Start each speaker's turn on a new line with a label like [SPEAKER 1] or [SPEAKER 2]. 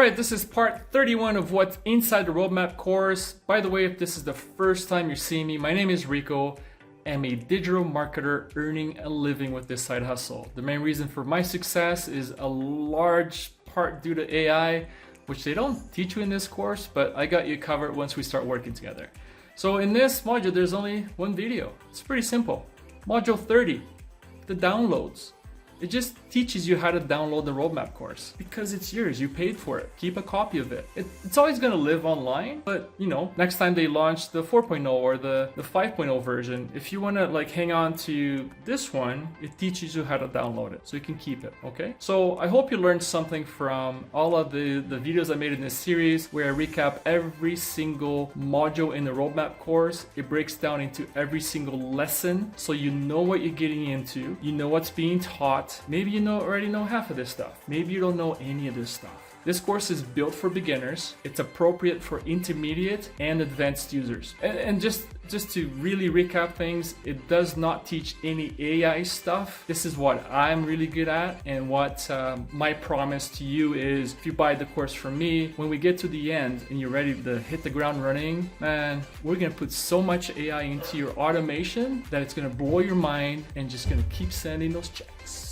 [SPEAKER 1] Alright, this is part 31 of what's inside the roadmap course. By the way, if this is the first time you're seeing me, my name is Rico. I'm a digital marketer earning a living with this side hustle. The main reason for my success is a large part due to AI, which they don't teach you in this course, but I got you covered once we start working together. So in this module, there's only one video. It's pretty simple. Module 30, the downloads. It just teaches you how to download the roadmap course because it's yours. You paid for it. Keep a copy of it. It's always going to live online, but you know, next time they launch the 4.0 or the 5.0 version, if you want to like hang on to this one, it teaches you how to download it so you can keep it. Okay. So I hope you learned something from all of the videos I made in this series where I recap every single module in the roadmap course. It breaks down into every single lesson so you know what you're getting into. You know what's being taught. Maybe you already know half of this stuff. Maybe you don't know any of this stuff. This course is built for beginners. It's appropriate for intermediate and advanced users. And just to really recap things, it does not teach any AI stuff. This is what I'm really good at, and what my promise to you is, if you buy the course from me, when we get to the end and you're ready to hit the ground running, man, we're gonna put so much AI into your automation that it's gonna blow your mind and just gonna keep sending those checks.